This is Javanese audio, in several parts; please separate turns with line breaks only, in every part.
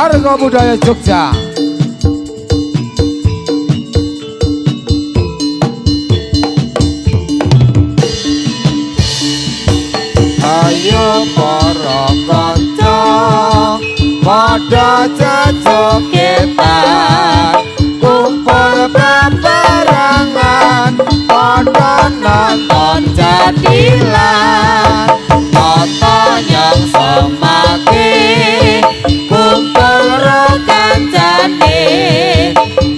Arga Budaya Jogja. Ayo para kanca padha jogetan kumpul bebarengan padha nonton jadilan foto yang semake kumpul ro kancane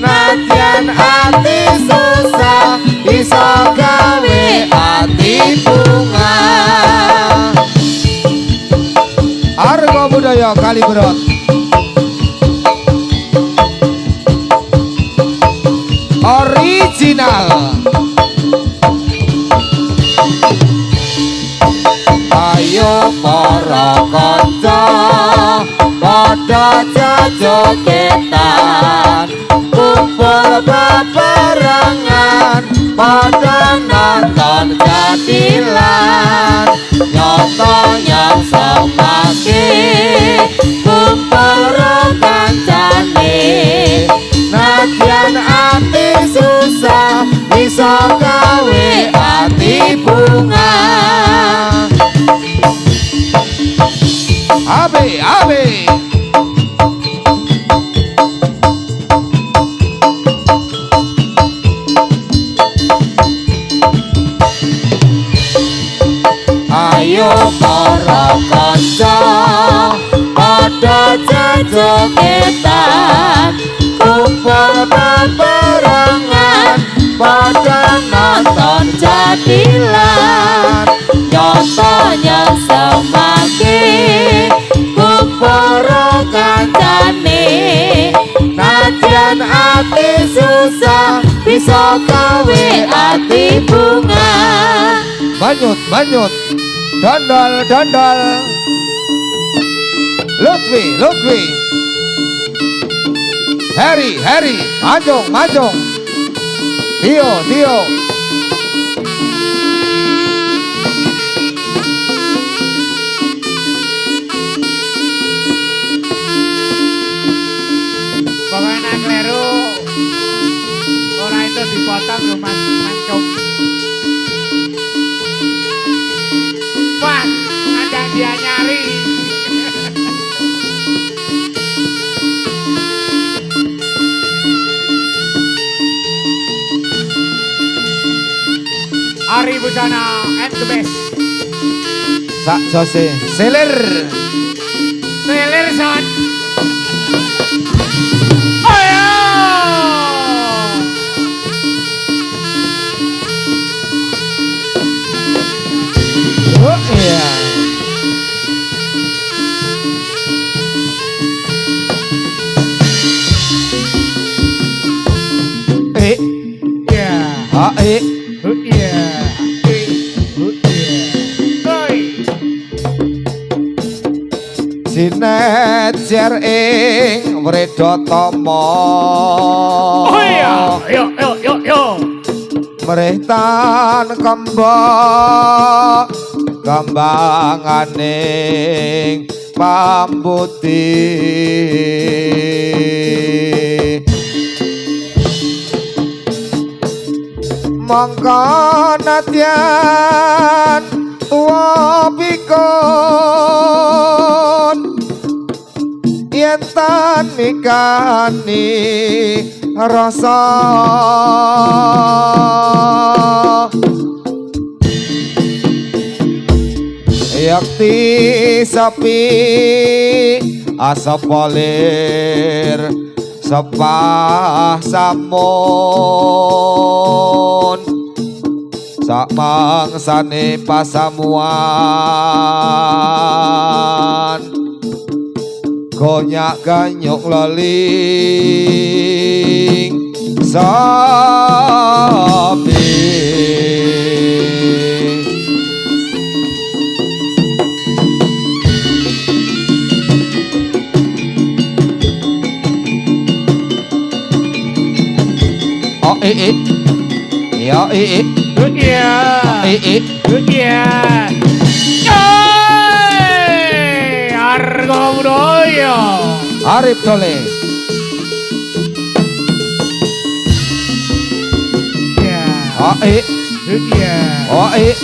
nadyan ati susah iso gawe ati bunga. Arga Budaya Kaliberot. Original. Ayo para kanca padha jogetan kumpul bebarengan padha nonton jadilan nyoto yang semake kumpul ro kancane nadyan ati susah iso gawe ati bunga. Abe, abe. Ayo para kanca padha jogetan kumpul bebarengan padha nonton jadilan nyoto yang semake kumpul ro kancane nadyan ati susah bisa gawe ati bunga. Banyut, banyut, dondol, dondol. Lutfi, Lutfi. Harry, Harry, Majong, Majong. Tio, Tio.
Pokoknya kleru orang itu dipotong loh mas Mancung. Wah, ada dia nyari. Ari Busana and the best.
Sak Jose, seler.
Seler son.
Oh iya.
Ya.
Ah
Ya.
Sinejer ing Wredotama.
Oh iya. Yo yo yo yo.
Mrihtan kembang kambanganing pambutih mangka nadyan tuwa pikun yen tan mikani rasa yakti sapi asap polir sepah samun sak mangsane pasamuan gonyak ganyuk leling sapi. Oh ya
Arga Budaya.
Arif Dole. Oh eh. Oh eh.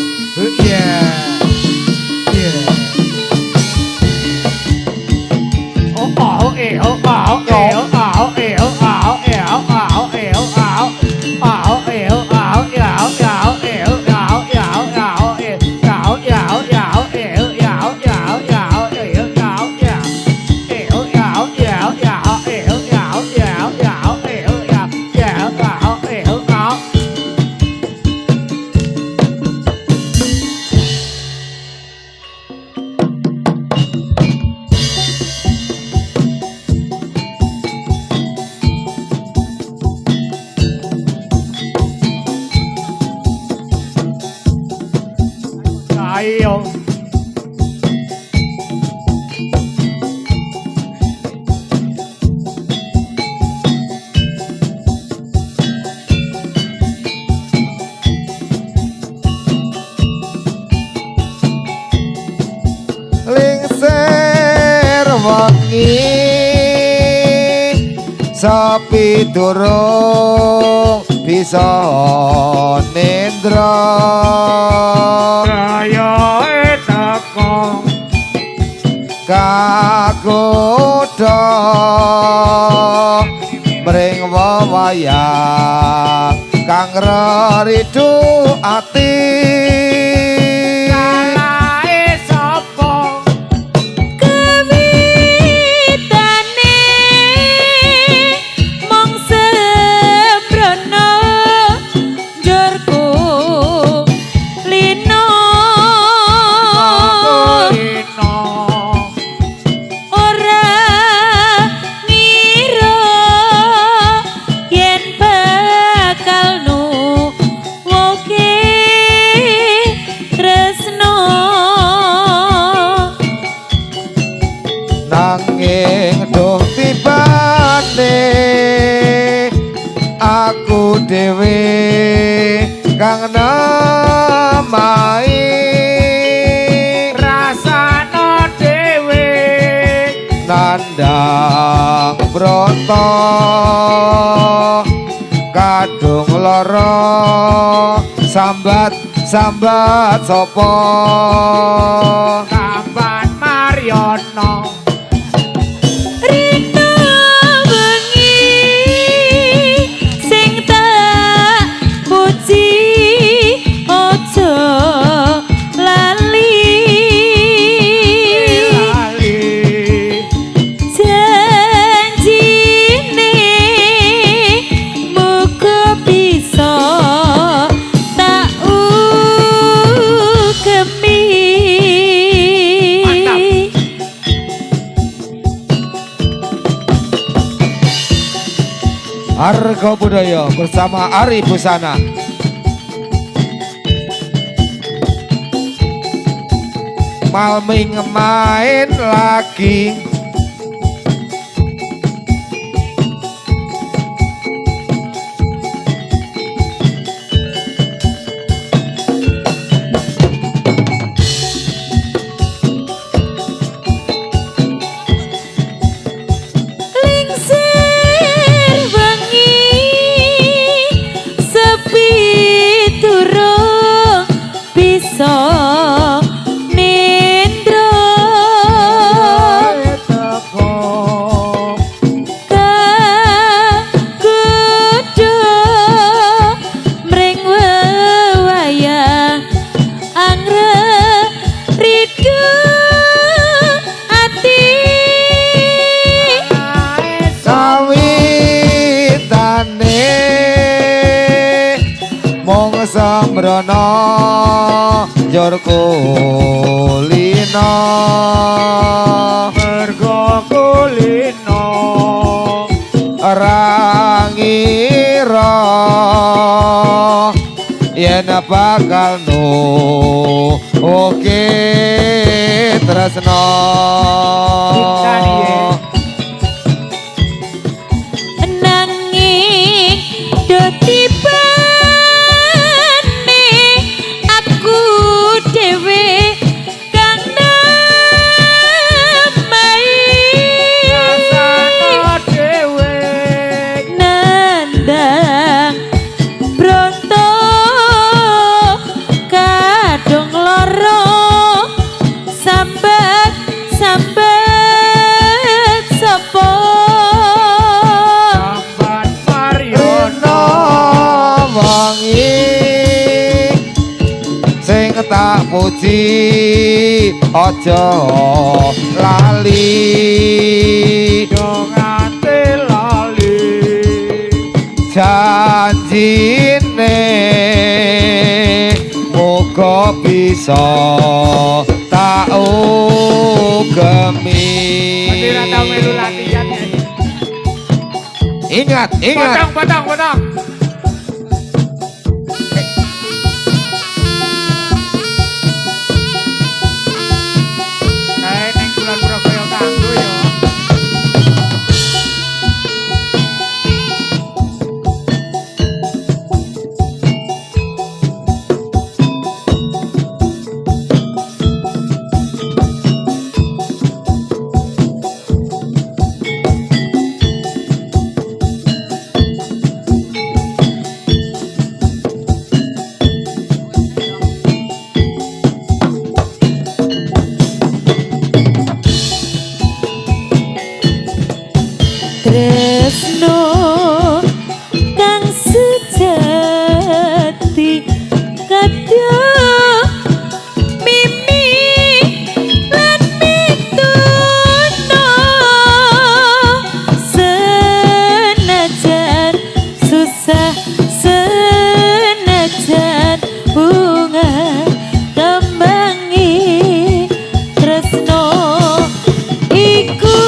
Ayo.
Lingser wengi sepi durung bisa nendra
Raya teko
kakuda mring wewayang kang ridu ati nanging duh tibane aku dhewe kang namai
rasana dhewe
nandang brata kadung lara sambat sapa
sambat Mariono
Arga Budaya bersama Ari Busana. Malming main lagi Sambrana njur kulina
merga kulina
rangira yen bakal oke tresna
nanging do tiba
muji aja lali
Dongate lali
janjine muga bisa tak ugemi.
Ora tau melu latihan.
Ingat, ingat.
Potong. Kayak neng bulan Surabaya kanggo ya.
Tresno kang sejati kadang mimi lan mituno senajan susah senajan bunga kembangi tresno iku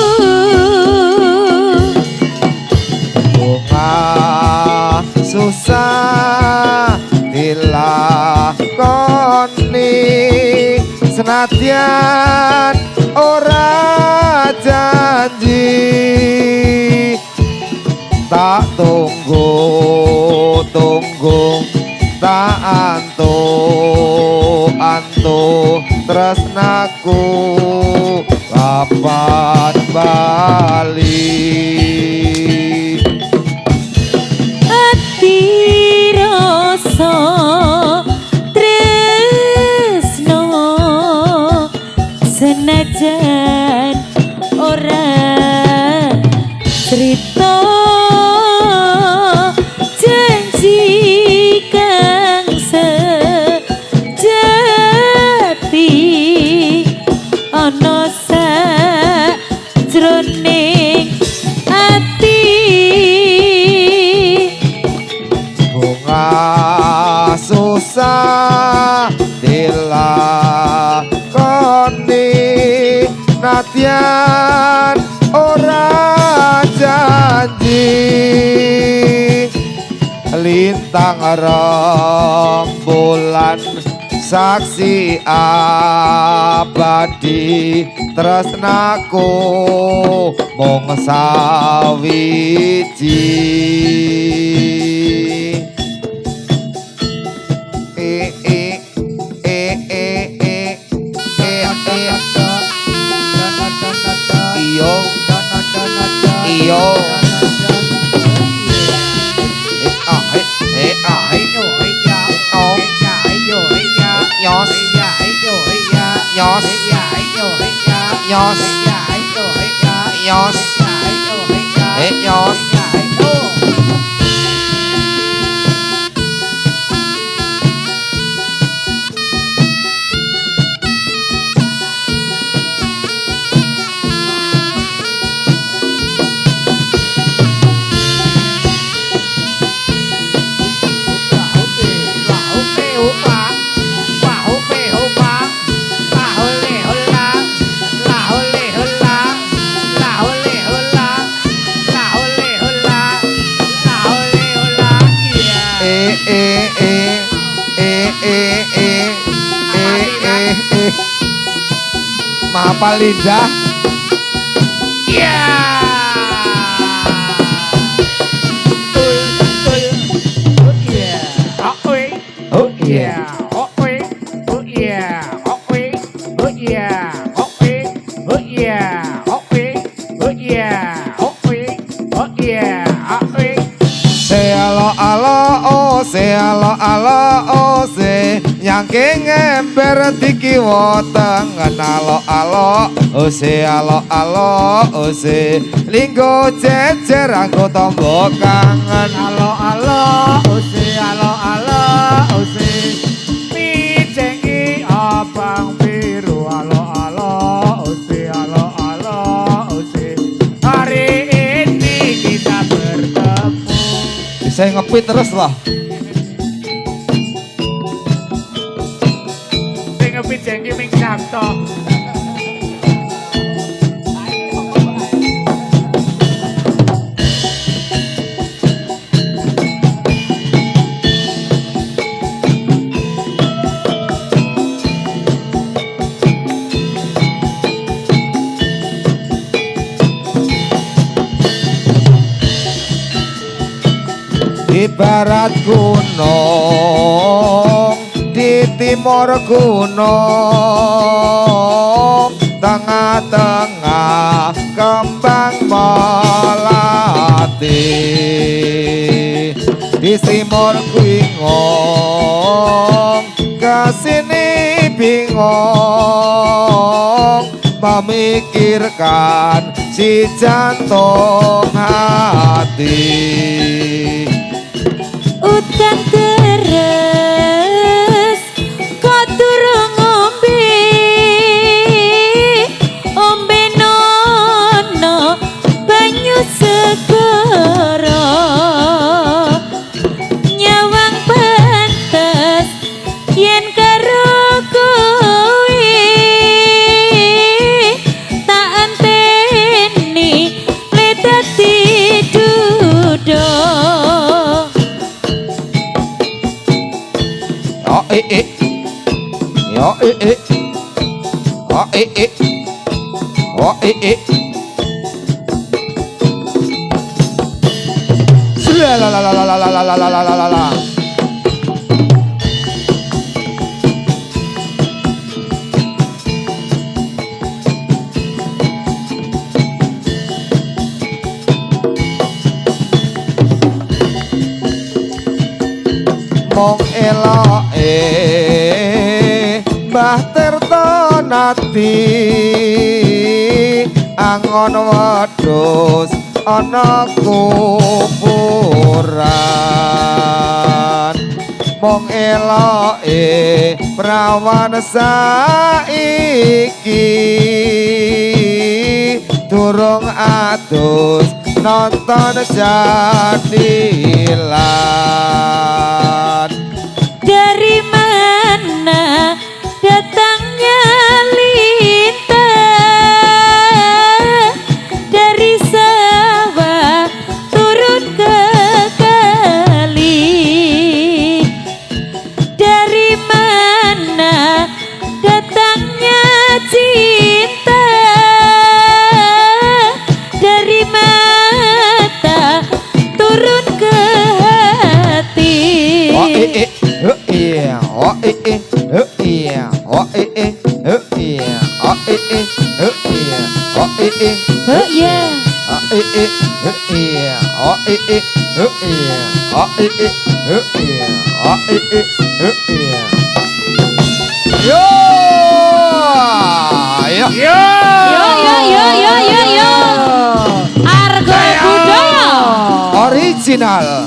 susah dilakoni senadyan ora janji tak tunggu tak antu tresnaku kapan bali.
Rasa tresno senajan ora cerita janji kang sejati ana sajroning ati
susah dilakoni nadyan ora janji lintang rembulan saksi abadi tresnaku mung sawiji. Iyo Mahapalinda.
Yeah.
Nyangking ember dikiwa tengen alo-alo ose alo-alo ose linggo jejer anggo tombo kangen
alo-alo ose alo-alo ose mijengi
ngopi terus lah.
Sing ngopi jengki ming Sabto.
Ibarat gunung di timur gunung, tengah-tengah kembang melati. Di timur bingung, kesini bingung, memikirkan si jantung hati.
Udan deres kok durung ngombe, ombe nono banyu segara. Nyawang pantes yen karo kowe, tak anteni le dadi duda.
Yo la. Mong eloke Mbah Tirta Nadi angon wedhus ana kuburan. Mong eloke prawan saiki durung adus nonton jadilan.
Dari mana datangnya lintah, dari sawah turun ke kali. Dari mana datangnya cinta, dari mata turun ke hati. Oh yeah.
Yo.
Yo Argo budaya
Original.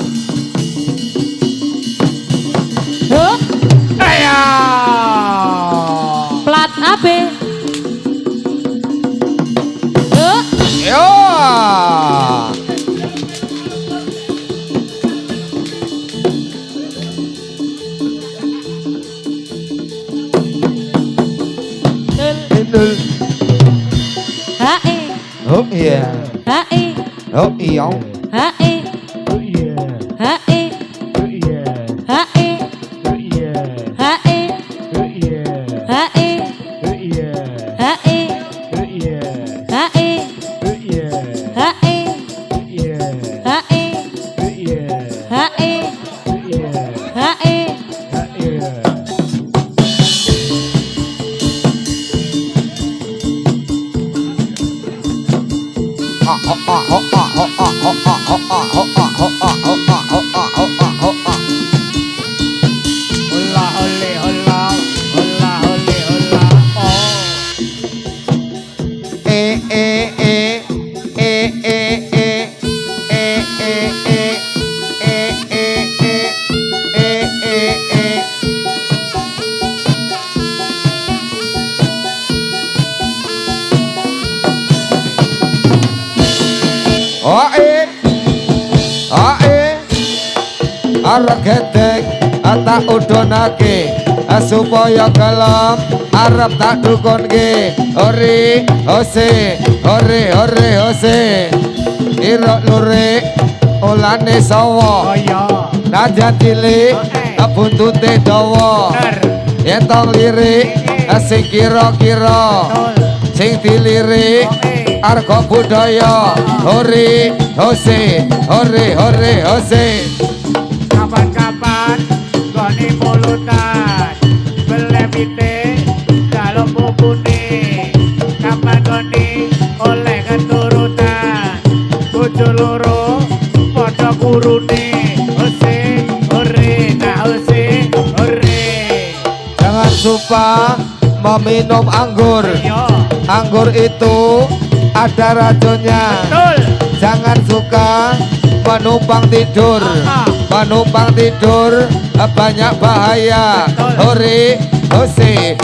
Huh?
Aya.
Plat AB. Huh?
Yo.
Hae.
Oh iya.
Hae.
Oh iya.
Hae.
Oh iya.
Hae.
Oh iya.
Hae.
Oh iya.
Hae.
Oh iya.
Hae.
Oh iya.
Hae.
Oh iya.
Hae.
Oh iya.
Hae.
Oh iya.
Hae.
Oh iya.
Hae.
Oh iya.
Hae.
Iya. Hola, ole, hola, hola, ole, hola, oh.
arep gedek tak udonake supaya gelem arep tak dukunke ori hose irok lurik olane sawa
Oh iya.
najan cilik buntute dawa
Bener.
yen tong lirik sing kira-kira
Betul.
sing dilirik arga budaya hore hose
Kapan-kapan goni mulutan belepite dalam bubune kapan goni oleh keturutan bojo loro padha gurune hose hore nah hose hore
jangan lupa meminum anggur
yo
anggur itu ada racunnya
betul
jangan suka menumpang tidur menumpang tidur banyak bahaya hore hose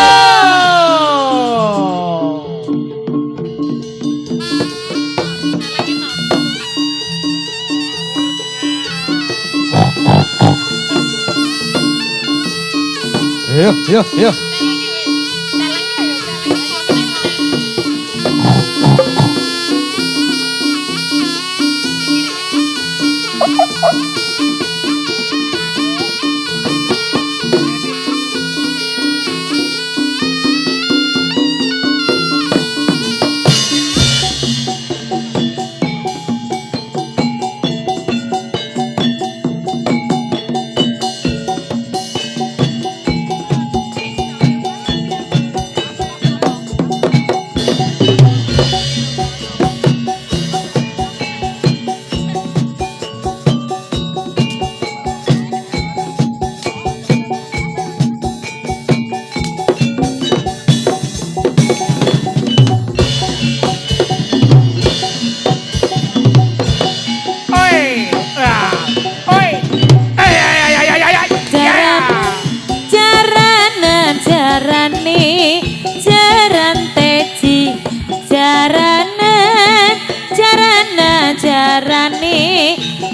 yo
Yo.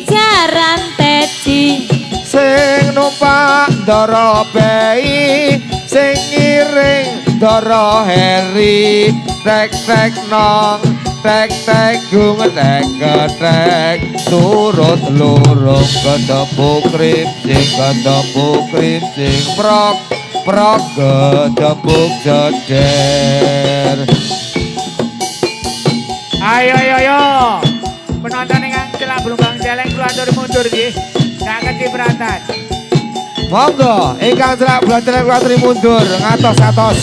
Jaran teji
sing numpak ndara bei sing ngiring ndara heri tek nong tek gung tek turut lurung ketepuk krincing prok ketepuk jeder.
Ayo penonton yang celak Blumbang Celeng keluar mundur nggih. Gak kecipratan.
Monggo ingkang celak Blumbang Celeng mundur ngatos.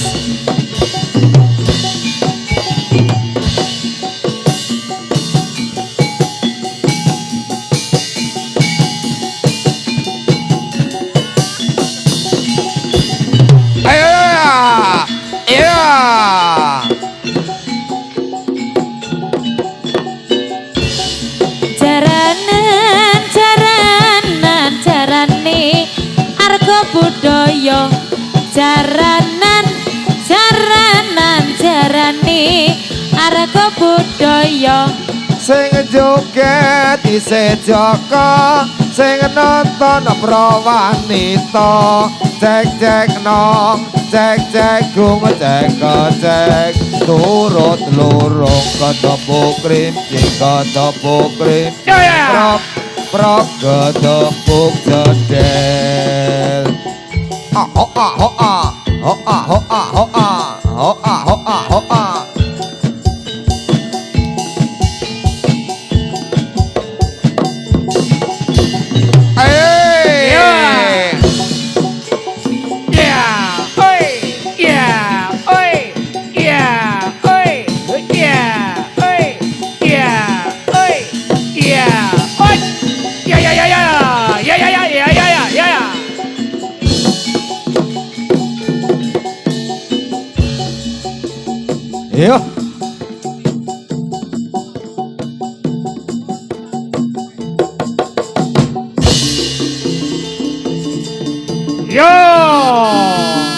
Ayo ya.
Jarane arga budaya jaranan jarane arga budaya
sing joget isih Joko sing nonton prawanita cek nong cek gung cek turut lurung ketepuk krincing prok ketepuk jeder. Hoa. Yo.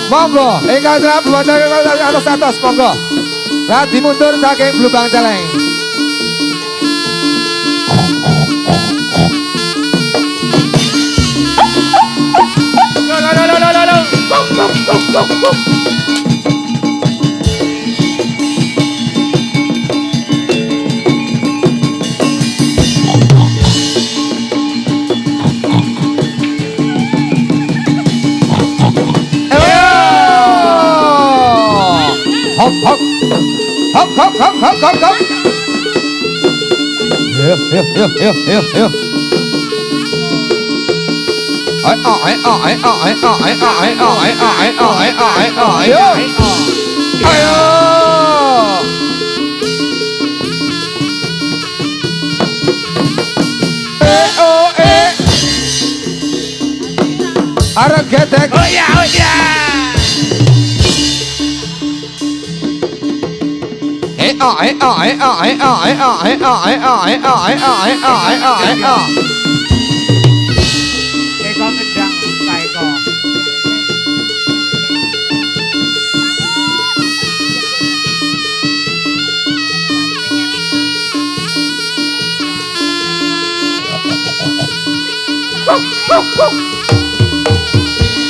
Monggo, ingkang celak Blumbang Celeng atas monggo. Lagi mundur saking Blumbang Celeng. Hop hop. Hop hop hop hop hop hop. Yo yo yo yo yo yo. Ai ai ai ai ai ai ai ai ai ai ai ai ai ai yo. Ayo. Oh Arek getek.
Oh ya, oh ya. Eko ngedang Eko.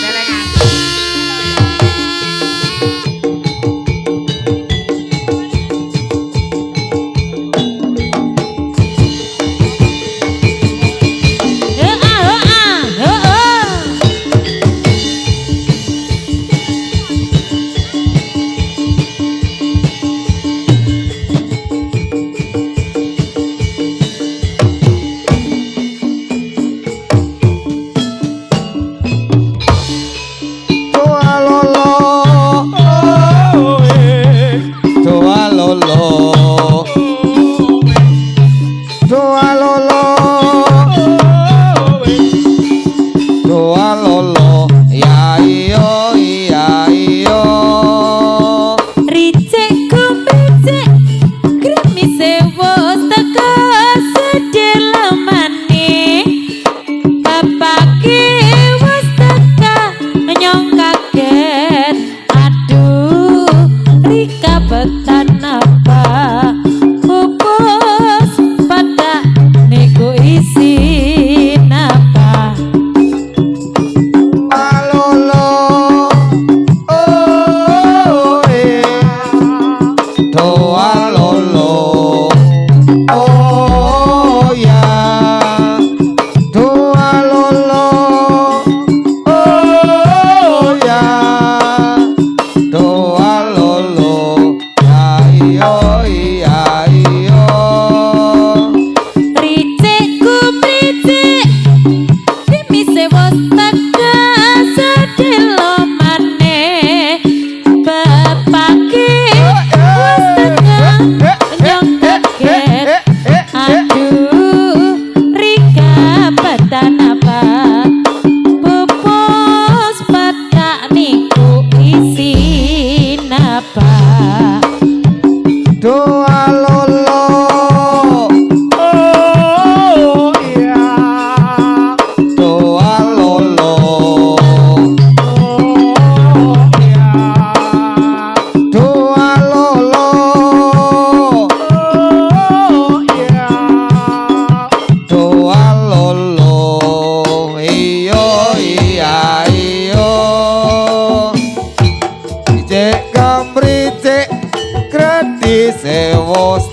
Celengan.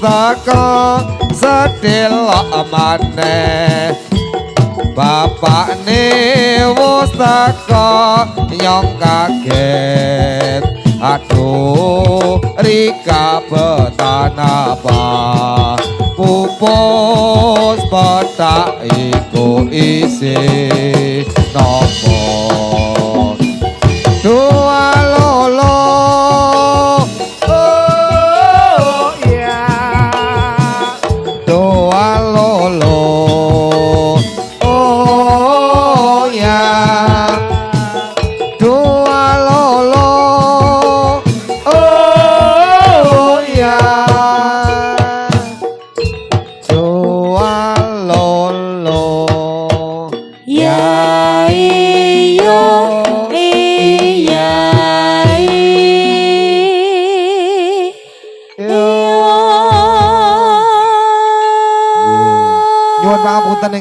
Saka sedelok maneh bapakne wis teka nyong kaget aduh Rika betanapa pupus petak iku isi nopo dua lolo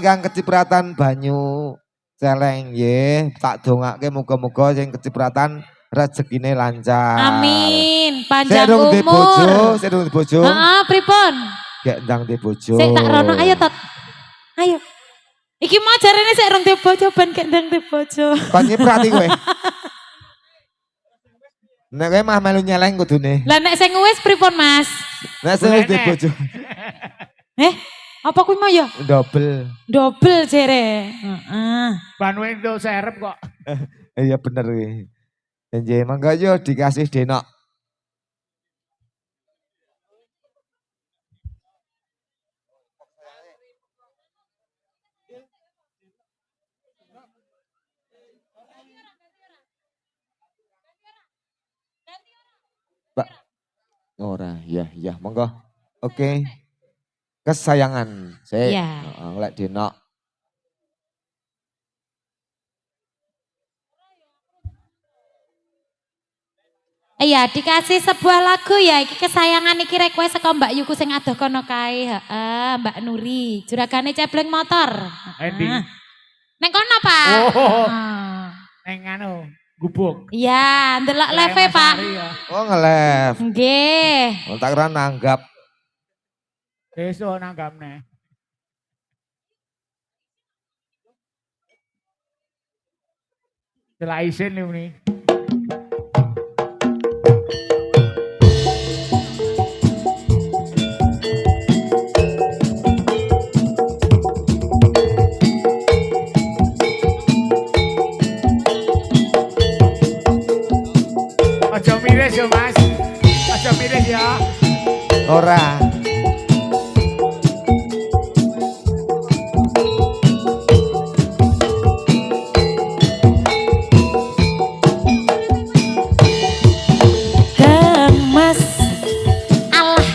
ingkang kecipratan banyu celeng nggih tak dongake muga-muga sing kecipratan rezekine lancar.
Amin, panjang
Serung di bojo,
umur.
serung di bojo.
Heeh, pripun?
Gek ndang di bojo.
Sik tak rono, ayo tot. Ayo. Iki mau jarene sik rong di bojo ben gek ndang di bojo.
Kon nyiprati kowe. Nek kowe mah melu nyeleng kudune.
Lah nek sing wis pripun, Mas?
Nek sing wis di bojo.
Apa kuwi mau ya?
Double.
Double jere. Heeh.
Ban wendo serep kok.
Iya bener kuwi. Nggih, mangga yo dikasih denok. Pak. Ora, ya, monggo. Oke. Kesayangan. Sik.
Iya.
Lek denok.
Iya, dikasih sebuah lagu ya. Iki kesayangan iki request saka Mbak Yuku sing adoh kono kae. Heeh, Mbak Nuri. Juragane cebleng motor.
Endi?
Neng kono, Pak.
Oh.
Heeh.
Neng anu, gubuk.
Iya, ndelok live Pak.
Oh nge-live.
Nggih.
Oh, tak kira nanggap.
Besok nanggamne. Setelah isin nih. Ojo miris ya Mas. Ojo miris ya.
Ora.
Kemas Allah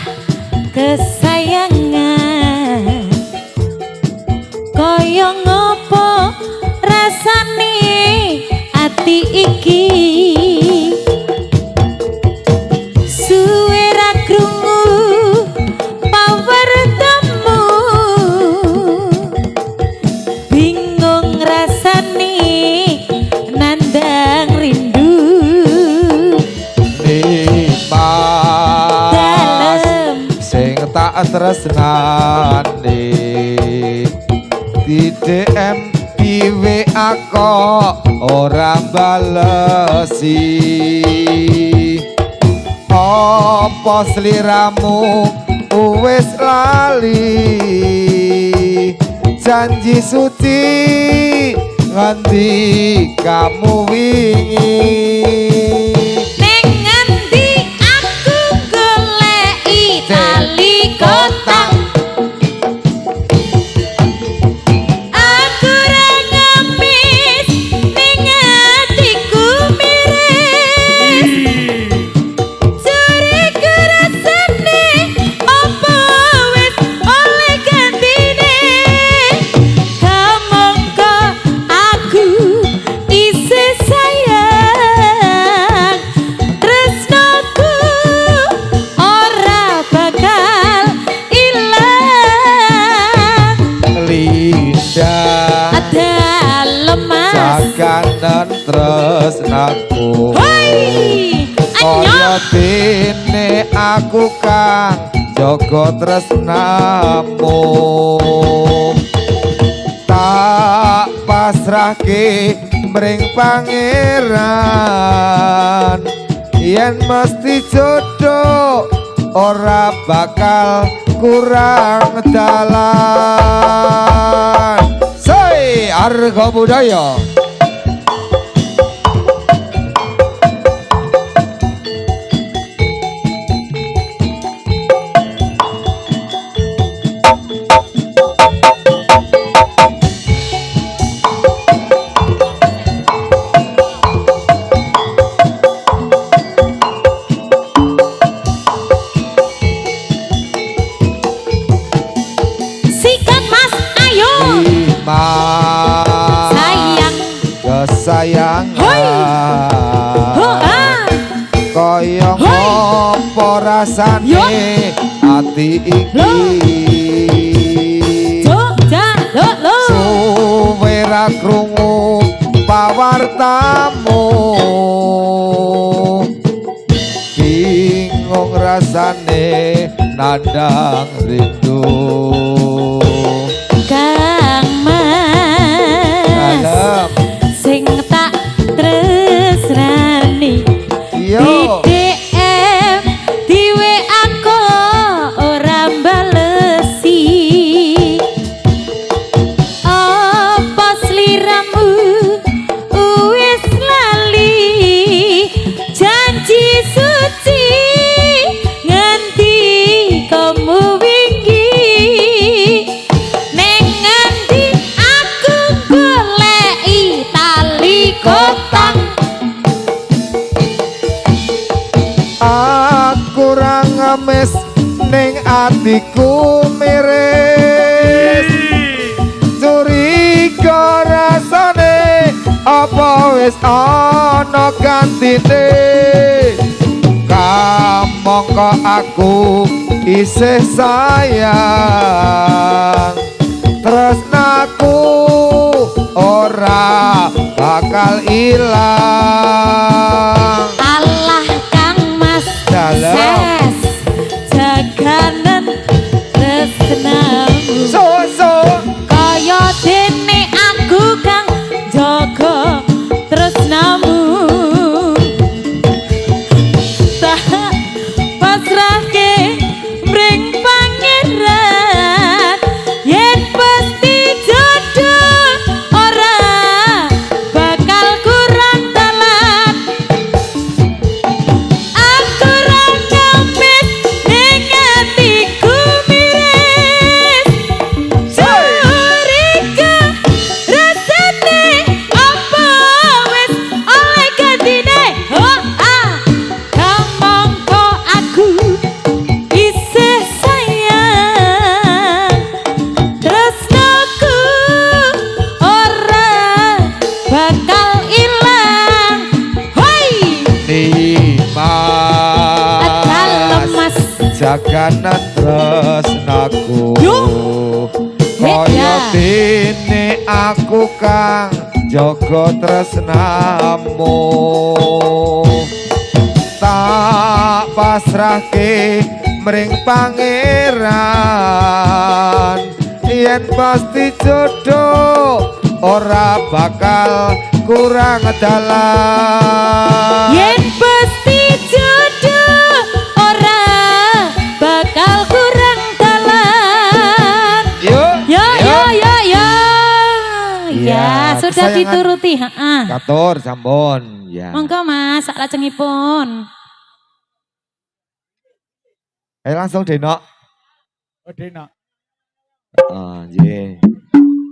kesayangan kaya ngopo rasane ati iki suwe ra krungu pawertemu bingung rasane nandang rindu
Mas
dalem
sing tak tresnani di DM di WA kok ora balesi apa sliramu wis lali janji suci nganti kamu wingi
Neng ngendi aku goleki tali kotak Aku ra ngemis ning atiku miris Curiku rasane apa wis oleh gantine Kamangka aku isih sayang tresnaku ora bakal ilang
Linda
ada lemas
jaganan tresnaku
Hoi
kaya
anyok
dene aku kang jaga tresnamu tak pasrahke mring pangeran yen mesti jodoh ora bakal kurang dalan say arga budaya
sikat mas ayo
Mas
sayang
kesayangan
hoa
kaya ngopo rasane ati iki
Jogja lo
suwe ra krungu pawartamu rasane nandang rindu.
Kang Mas
Dalam
sing tak tresnani
yo
di DM di WA kok ora balesi. Apa sliramu wis lali janji suci nganti kamu wingi neng nganti aku goleki tali kotang.
aku ra ngemis ning atiku miris. Curiga rasane apa wis ana gantine. Kamangka aku isih sayang, tresnaku ora bakal ilang.
Allah Kang Mas
Dalam
ses jaganan tresnamu kaya dene aku kang jaga tresnamu. Tak pasrahke mring pangeran yen pasti jodoh ora bakal kurang dalan. Aku ra ngemis ning atiku miris. Curiga rasane apa wis oleh gantine. Oh kamangka aku isih sayang, tresnaku ora bakal ilang. Hoi Dalam
Nimas
Mas
jaganan tresnaku
Yo.
kaya
Ya.
dene aku kang jaga tresnamu. Tak pasrahke mring pangeran yen pasti jodoh ora bakal kurang dalan.
yen pasti jodoh ora bakal kurang dalan.
Yo
Ya.
Ya,
Ya, sudah
kesayangan.
dituruti, heeh.
Katur sampun ya.
Monggo Mas, sak lajengipun.
Ayo langsung Denok.
Oh Dina,
Nggih.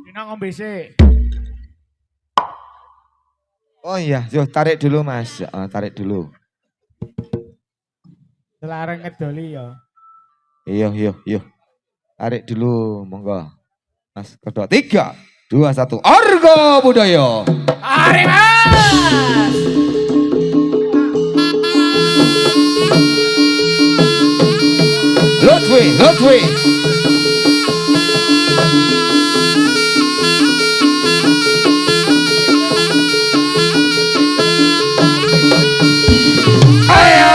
Dina ngombe sik.
Oh iya, yo tarik dulu Mas. Tarik dulu.
Selarang ngedoli ya.
Iyo. Tarik dulu, monggo. Mas, kedua, 3, 2, 1. Arga budaya.
Ari Mas.
Lutfi.
Ayo.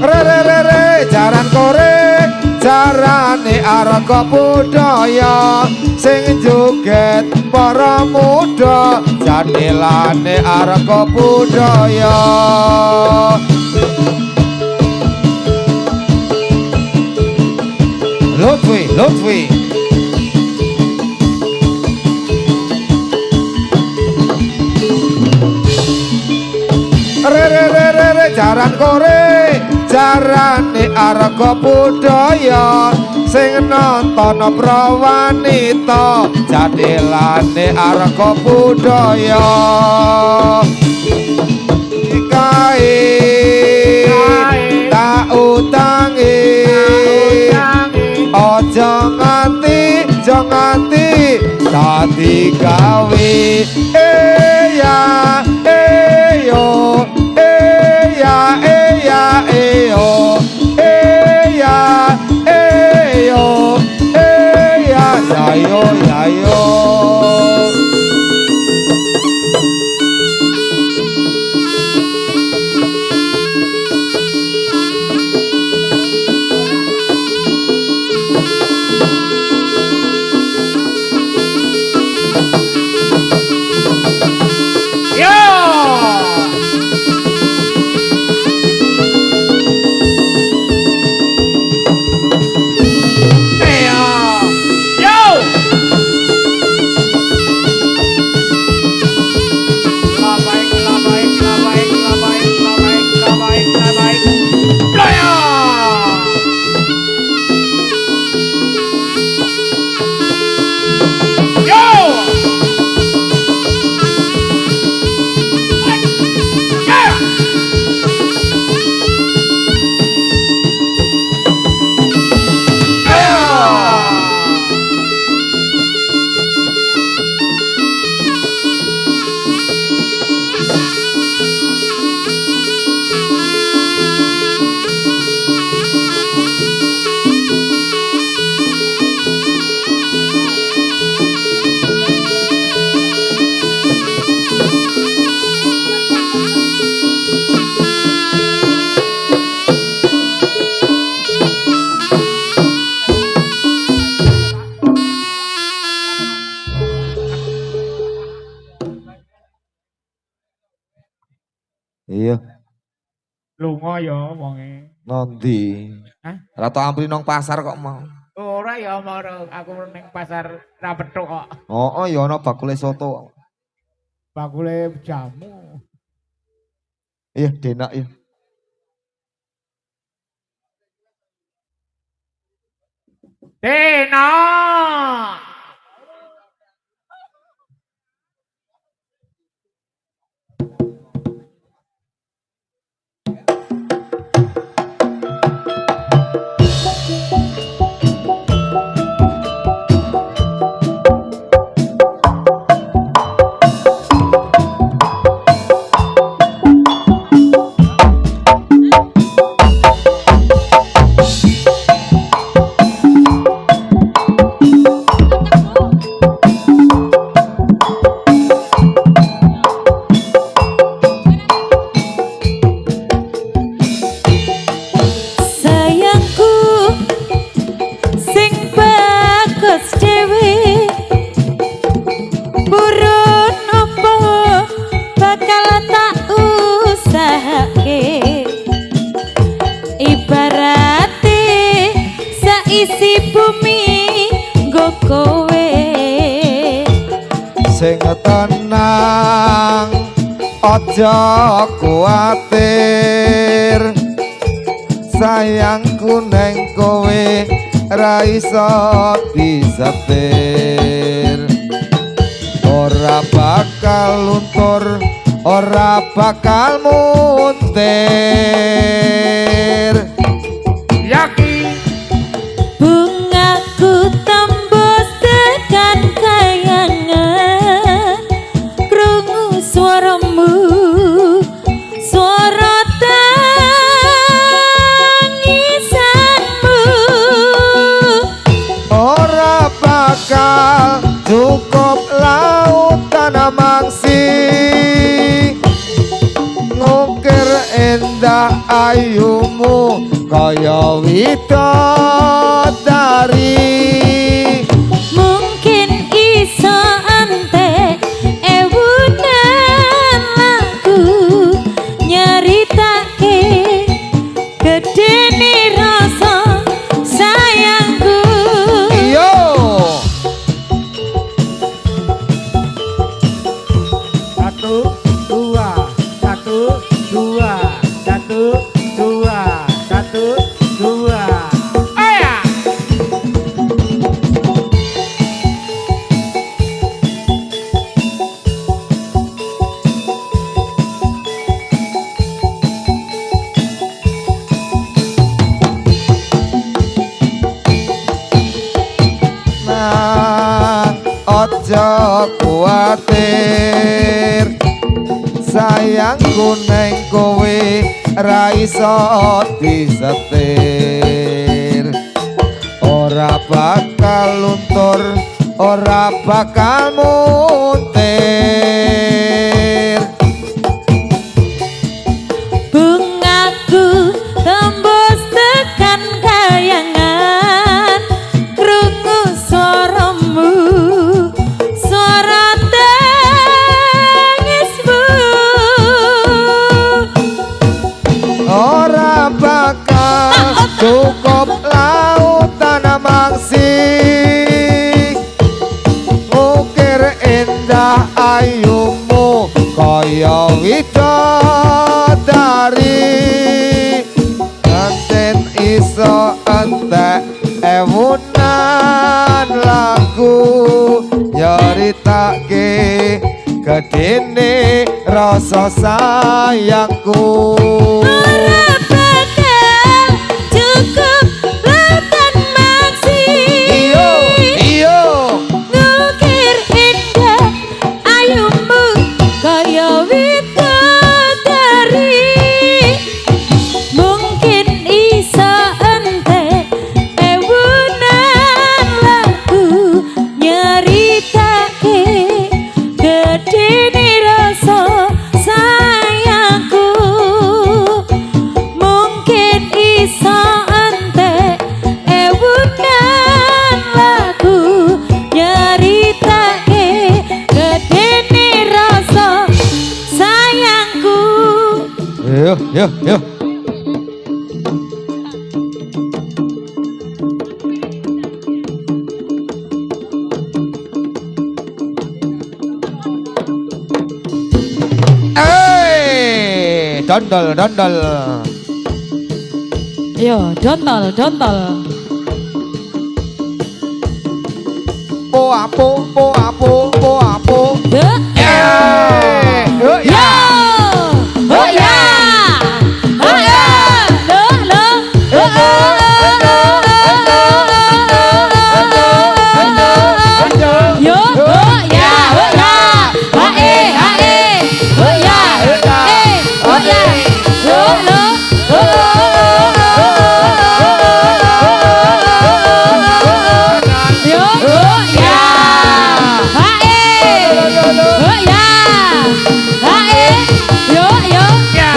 Re jaran korek jarane arga budaya sing joget para muda janelane arga budaya. Lutfi. Re jaran korek jarane arga budaya sing nonton prawanita jadilane arga budaya kae tak utangi aja nganti dadi gawe ya yo ya yo ya yo ya yo iya
Lunga ya wonge.
nanti
Hah?
rata ampli nang pasar kok mau
Ora ya maro aku ning pasar ra petuk kok.
oh ya ana bakule soto
Bakule jamu.
iya denak ya
Dena.
isi bumi nggo kowe
sing tenang aja kuatir sayangku neng kowe ra iso disetir ora bakal luntur ora bakal muntir
yakin
bungaku tembus tekan kayangan krungu swaramu swara tangisanmu
ora bakal cukup lautan mangsi ngukir endah ayumu kaya widodari
mungkin iso antek ewunan lagu nyeritake gedene rasa sayangku
iyo
satu dua satu dua satu dua satu dua
Ojo kuatir sayangku neng kowe ra iso disetir. Ora bakal luntur, ora bakal muntir.
Bungaku tembus tekan kayangan, krungu suaramu, suara tangismu.
Ora bakal cukup lautan mangsi, ngukir indah ayumu kaya widodari. Nganten iso entek ewunan lagu nyeritake gedene rasa sayangku.
Ora bakal cukup lautan mangsi,
Iyo
ngukir indah ayumu kaya widodari. Mungkin iso entek ewunan lagu nyeritake gedene rasa sayangku. Mungkin iso entek ewunan lagu nyeritake gedene rasa sayangku.
Yo. Dondol.
Yo, dontol.
Po apo.
Ya.
Yo
Yo. Oh ya. Oh ya. Lo. Yo. Oh ya. Hae. Oh ya. Oh ya. Lo. Yo. Oh ya. Hae. Oh ya. Hae. Yo. Oh ya.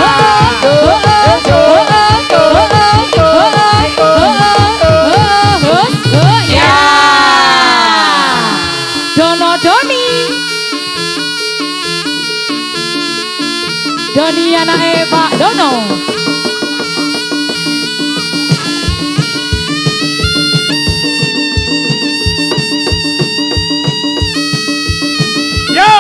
Doni anake Pak Dono.
Yo.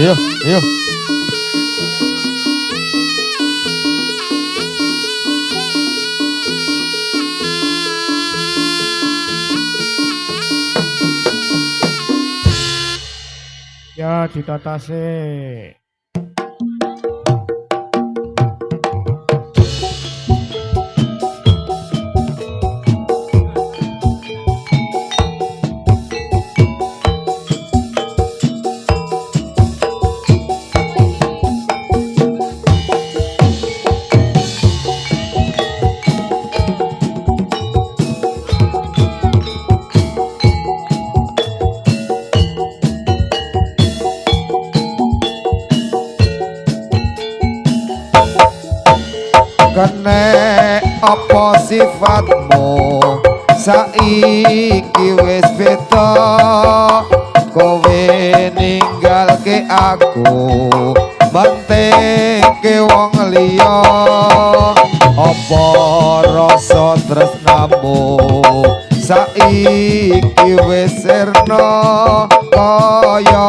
Yo.
Ya ditata sih.
Kene apa sifatmu saiki wis beda, kowe ninggalke aku menteke wong liya. Apa rasa tresnamu nemu saiki wis sirna kaya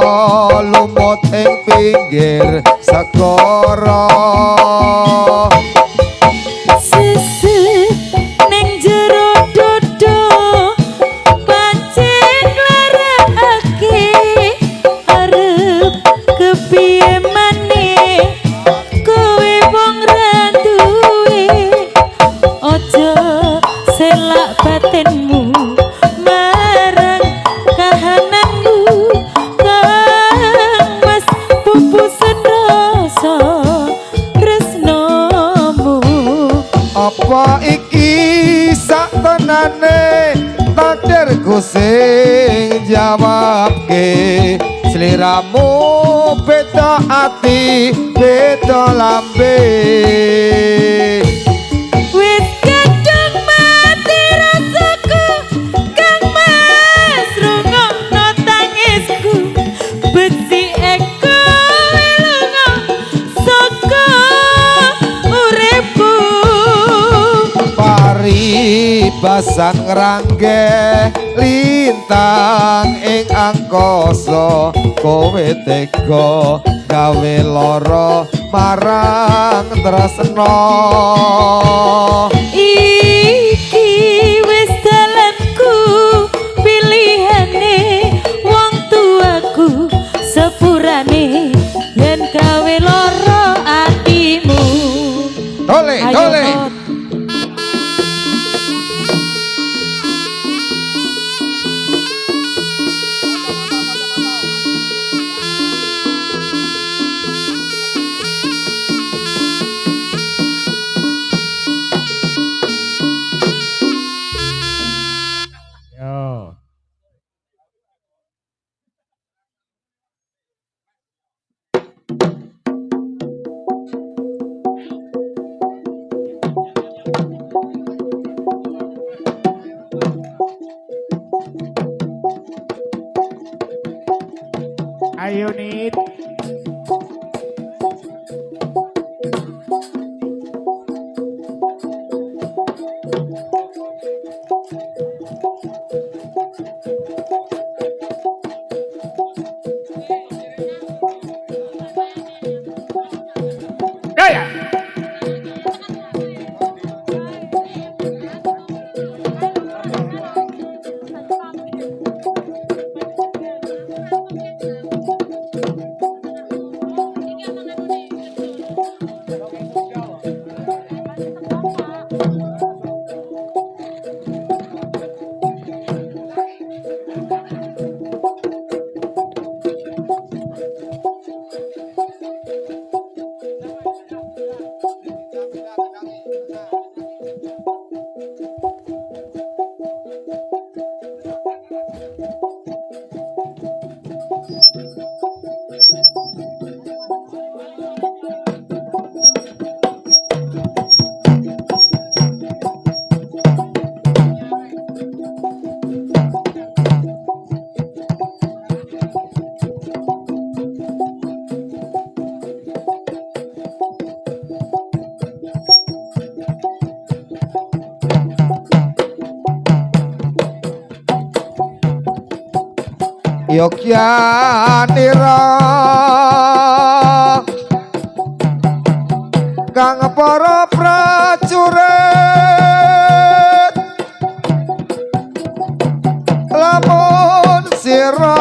lumut ing pinggir segara
Susu ning jero dodo pancen nglarakake arep kepiye maneh kowe wong ra duwe aja selak batinmu marang kahananmu kang wis pupusen rasa tresnomu.
apa iki saktenane takdirku sing jawabke sliramu beda ati beda lambe
Wis kadung mati rasaku kang mas rungokno tangisku beci eko lunga saka uripku.
paribasan ngrangge lintang ing angkasa kowe tega gawe lara marang tresna
Iki wis dalanku pilihane wong tuaku sepurane yen gawe lara atimu.
dole
Ayo,
dole
Kot.
Yo. Ayo Nit. Gaya.
Yogyanira kang para prajurit lamun sira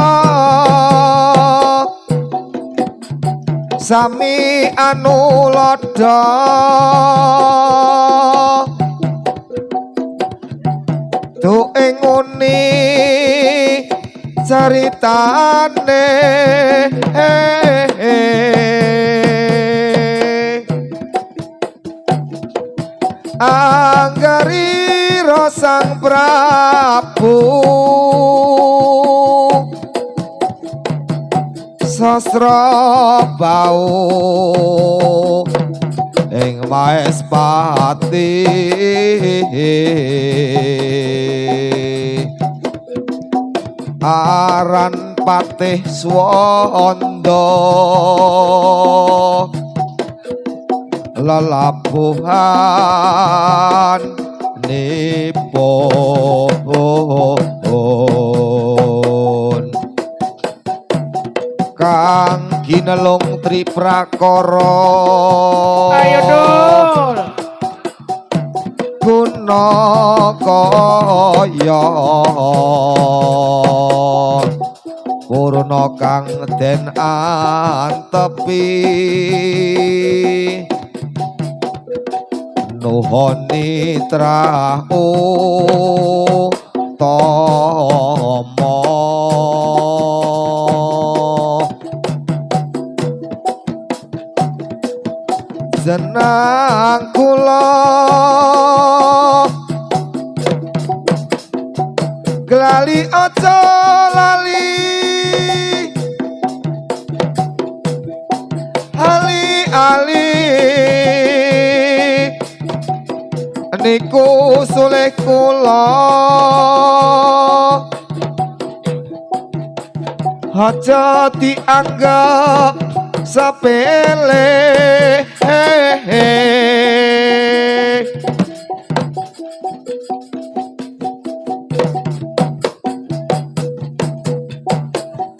sami anulodo tu enguni caritane anggarira sang Prabu sastra bau ing Maespati aran Patih Swanda lelabuhan panjenenganipun kang ginelung triprakara
Ayo Dul.
guna kaya purna kang den antepi nuhoni trahu tomo senang kula glali aja lali ali niku sulih kula aja dianggap sepele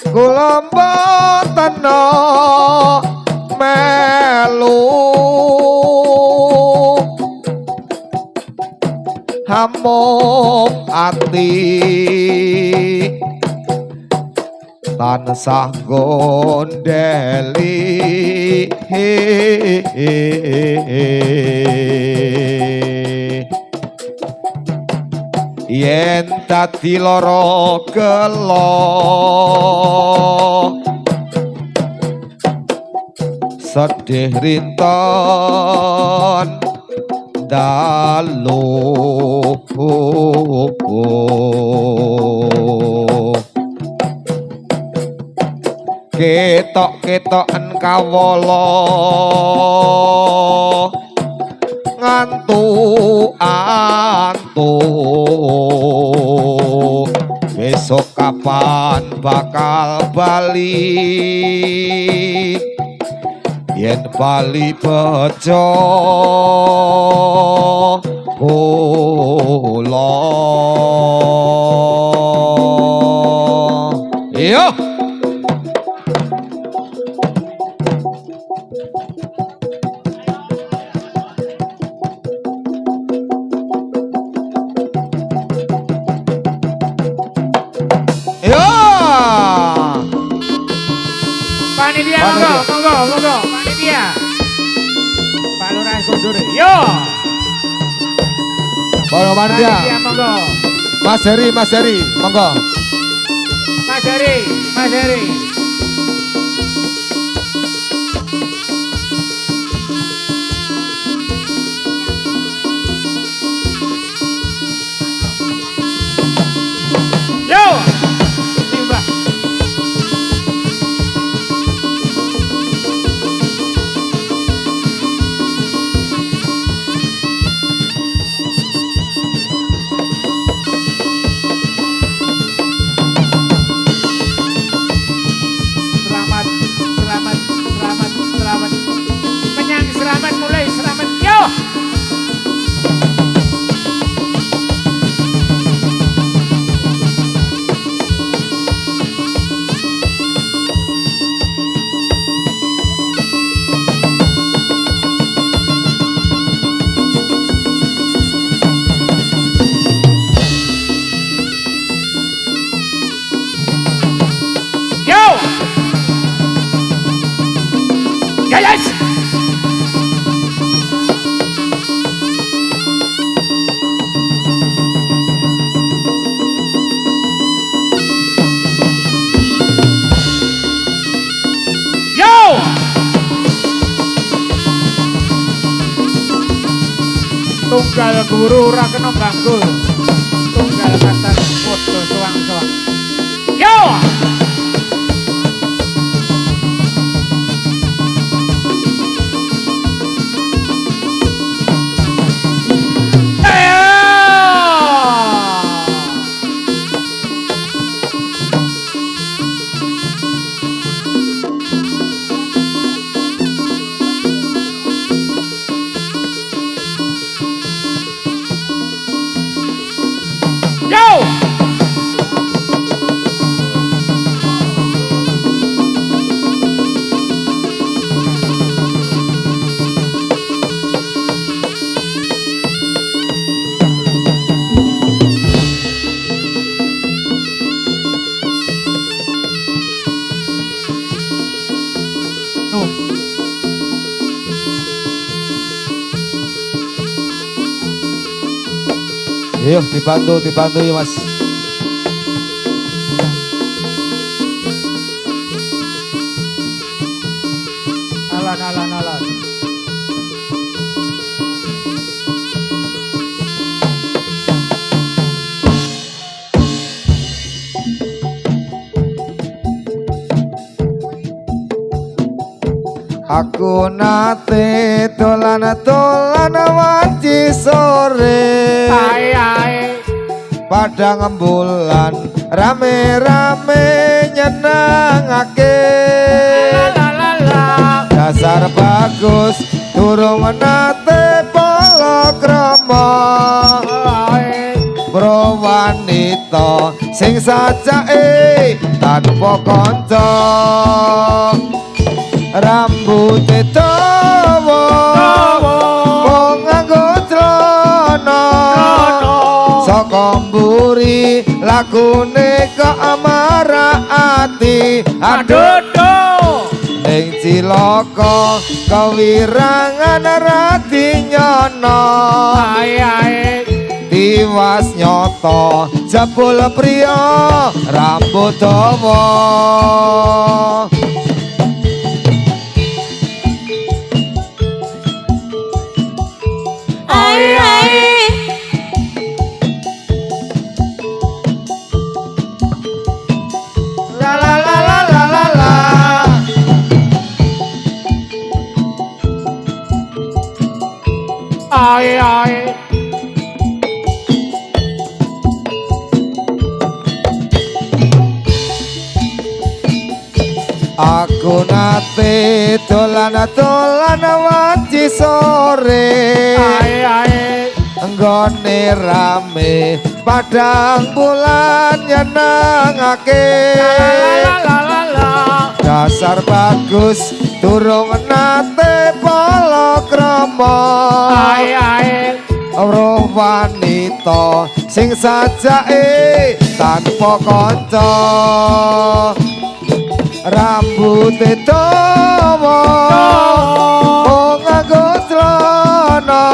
kula mboten melu hamung ati tansah gondeli yen dadi lara gelo sedih rinton dalu ketok-ketoken kawala ngantu antu besok kapan bakal bali yen bali bejo kula iya
Panitia monggo panitia Pak Lurah Kundur yo
panitia
monggo
Mas Heri monggo
Mas Heri yo Mbak Selamat penyang selamat mulai selamat yo yes tunggal guru ora kena ganggu tunggal kata foto soang-soang yo
Yuk dibantu ya Mas.
Alon.
Aku nate dolan wanci sore.
Ae.
Padang bulan rame-rame nyenengake. Dasar bagus durung nate palakrama. Bro wanita sing sajake tanpa kanca. Rambut dawa wong nganggo celana saka mburi lakune keamara ati
Aduh.
ning cilaka kewirangan rati nyono
Ae.
tiwas nyoto jebul priya rambut dawa.
Ae.
Aku nate dolan wanci sore.
Ae.
Nggone rame padang bulan nyenengake. Dasar bagus durung nate palakrama.
Ae.
Roh wanita sing sajake tanpa kanca. Rambut dawa wong nganggo celana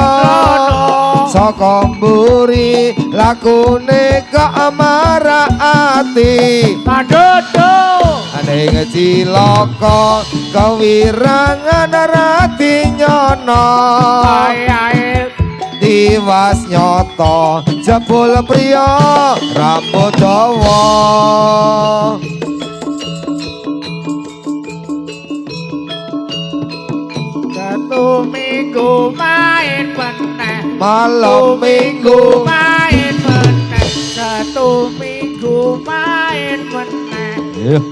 saka mburi lakune keamara ati.
Aduh.
Ning cilaka kewirangan rati nyono
Ae.
tiwas nyoto jebul priya rambut dawa.
Satu minggu main meneh.
Malam minggu
main meneh. Satu minggu main meneh.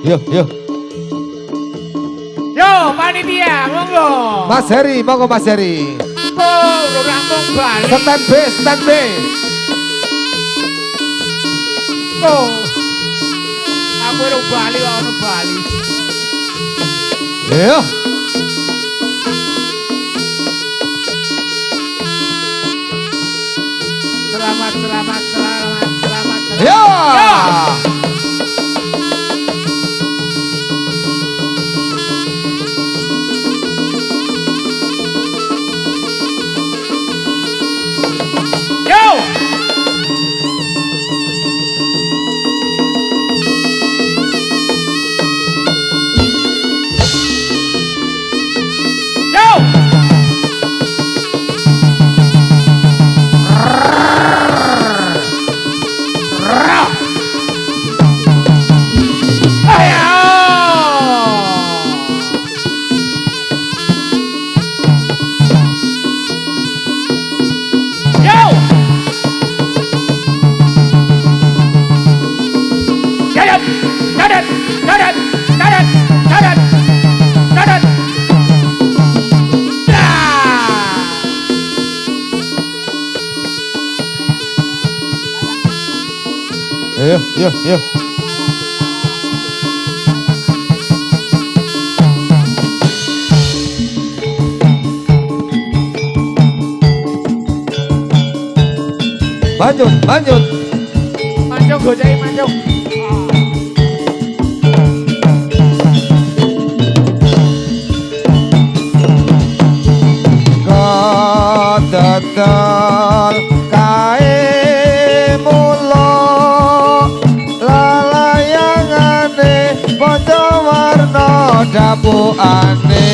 Yuk
Yo panitia monggo.
Mas Heri, monggo Mas Heri.
Oh, rampung Bali.
Stand B.
Oh. Aku ora Bali, ono Bali.
Yuk.
Selamat.
Ya. Yuk. Lanjut.
Manjung gojai manjung.
Kau tetel kae dapukane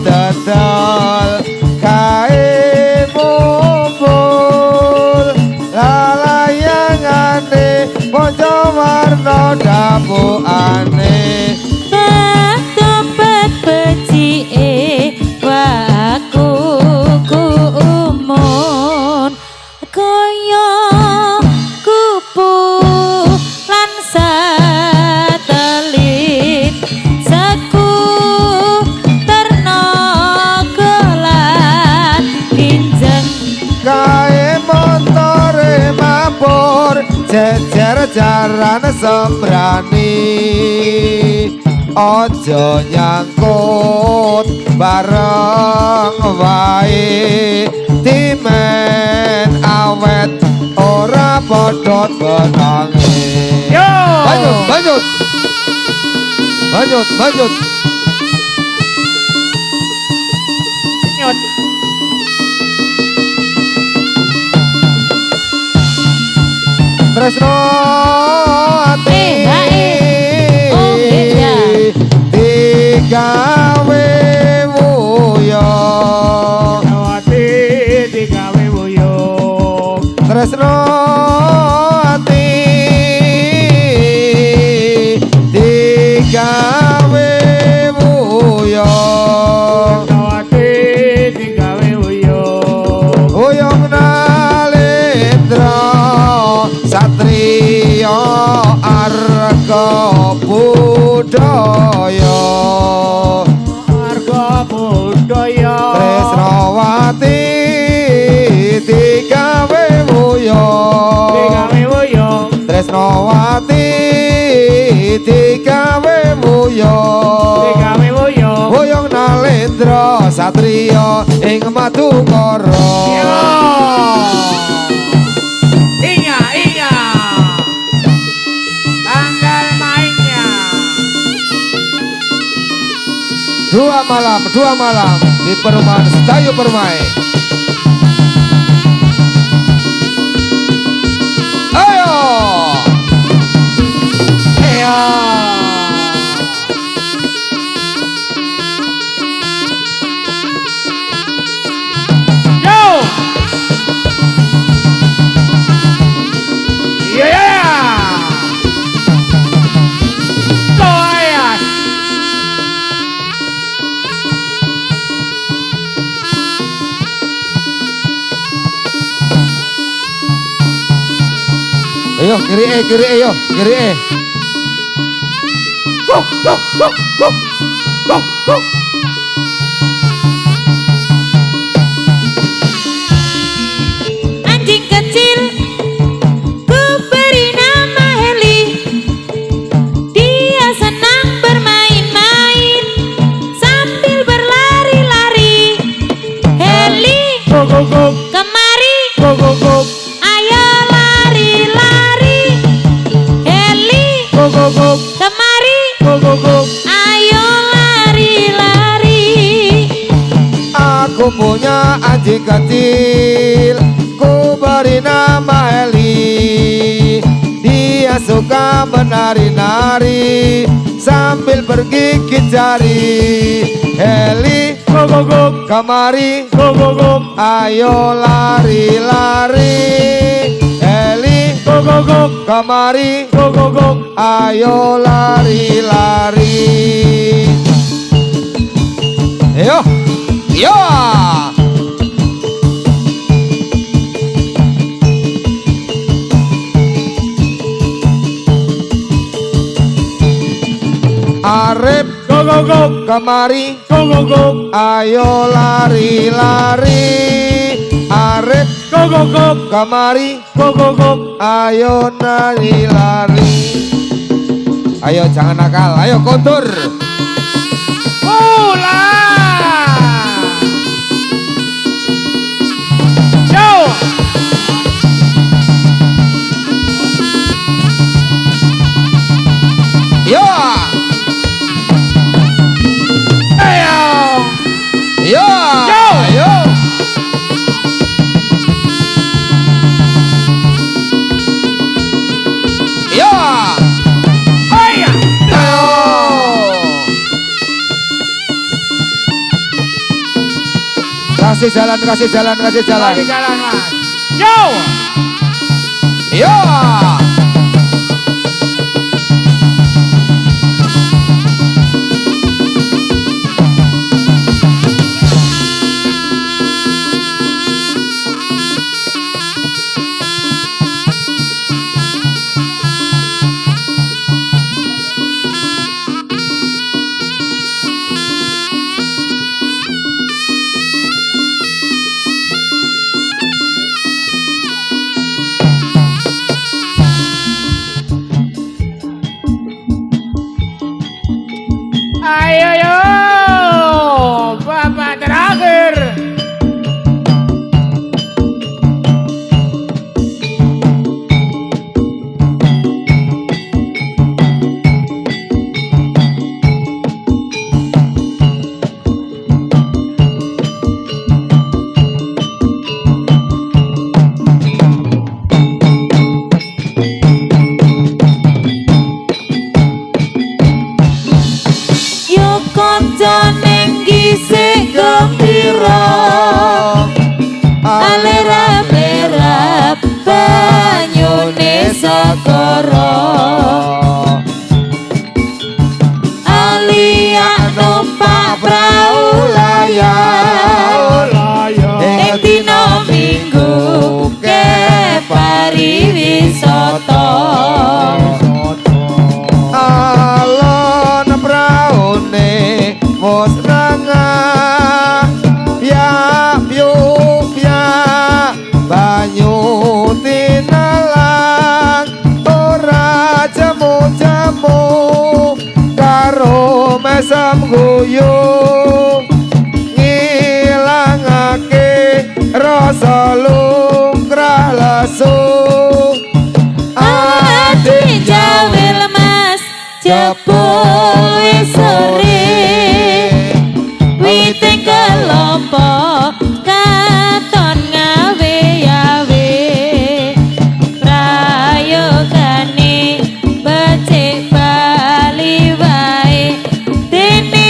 kedadal kae mumpul lalayangane ponco warna dapukane
Topet becike waku kumun kaya kupu lan satelit seku terna gelat kinjeng
kae motore mabur jejer jaran sembrani ojo nyangkut bareng wae timen awet ora podot benange
Yo.
lanjut
Nyut.
Tresno ati
Oh, beda.
digawe wuyo
Awati digawe wuyung.
Tresno ati digawe wuyo
Awati digawe wuyung.
Uyung nalendra satria arga budaya
Marga budaya.
Tresnawati digawe wuyo
Digawe wuyung.
Tresnawati digawe wuyo
Digawe wuyung.
Uyung nalendra satria ing Madukara
Yo. Inga. Tanggal mainnya.
Dua malam di perumahan Setayu Permai. Ayo.
Ayo. Yo. Yeah. Loyas.
Ayo kiri yo, kiri.
anjing kecil ku beri nama Heli dia senang bermain-main sambil berlari-lari Heli
Go go go.
kemari
Go go go.
ayo lari-lari Heli
Go go go.
kemari
Go go go.
ayo lari-lari
Aku punya anjing kecil, ku beri nama Heli. Dia suka menari-nari sambil bergigit jari. Heli,
Go go go.
kemari,
Go go go.
ayo lari-lari. Heli,
Go go go.
kemari,
Go go go.
ayo lari-lari. Ayo, yo. Arep,
Go go go.
kemari,
Go go go.
ayo lari-lari. Arep,
Go go go.
kemari,
Go go go.
ayo lari-lari. Ayo jangan nakal, ayo kontur.
Pula. Yo.
Yo,
Ayo.
yo,
Yo.
yo. Yo.
Ayo.
Yo. kasih jalan, kasih jalan, kasih jalan.
Kasih jalan Mas. Yo.
Yo.
Ayo yo. Bapak terakhir.
Kanca ning gisik gembira alerap-lerap banyune segara alia numpak prau layar ing dina Minggu ke pariwisata
Mos nangah ya piup ya banyu tinalang ora jamu-jamu karo mesem guyu ngilangake rasa lumrah lesu
ati jawil mas jebul sore witing kelompok katon ngawe-yawe prayogane becik bali wae dene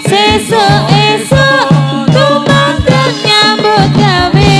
sesuk-esuk tumandang nyambut gawe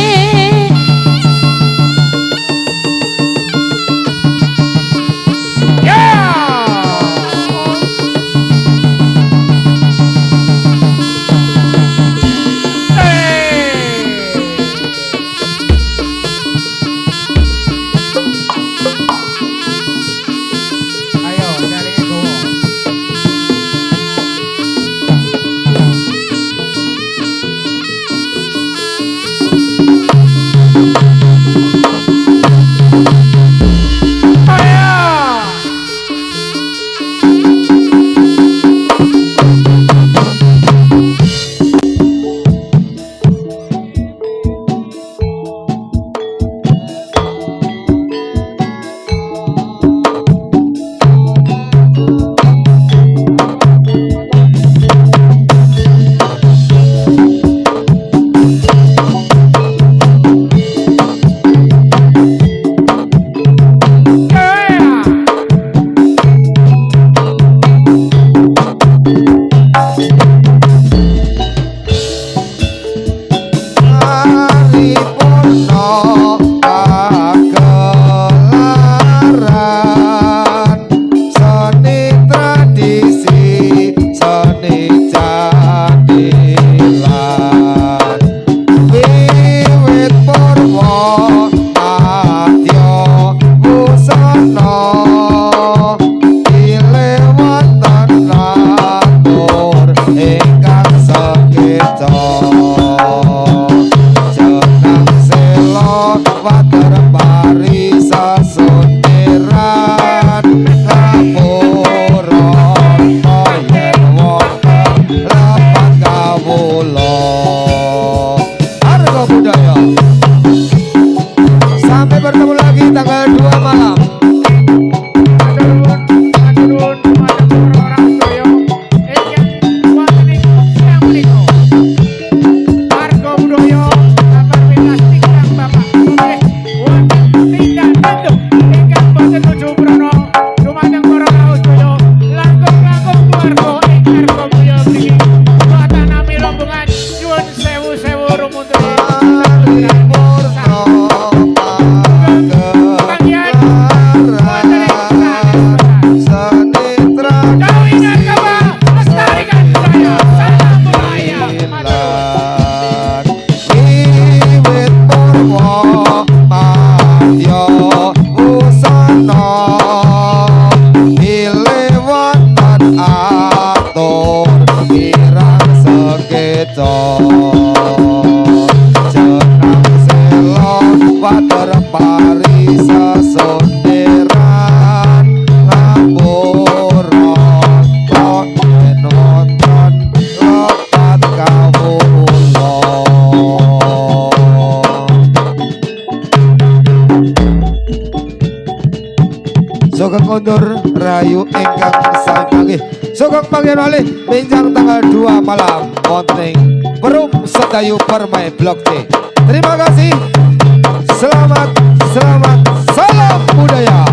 undur rayu ingkang sami panggih. Sugeng panggihan malih benjang tanggal 2 malam wonten Perum Sedayu Permai Blok C. Terima kasih. Selamat, salam budaya.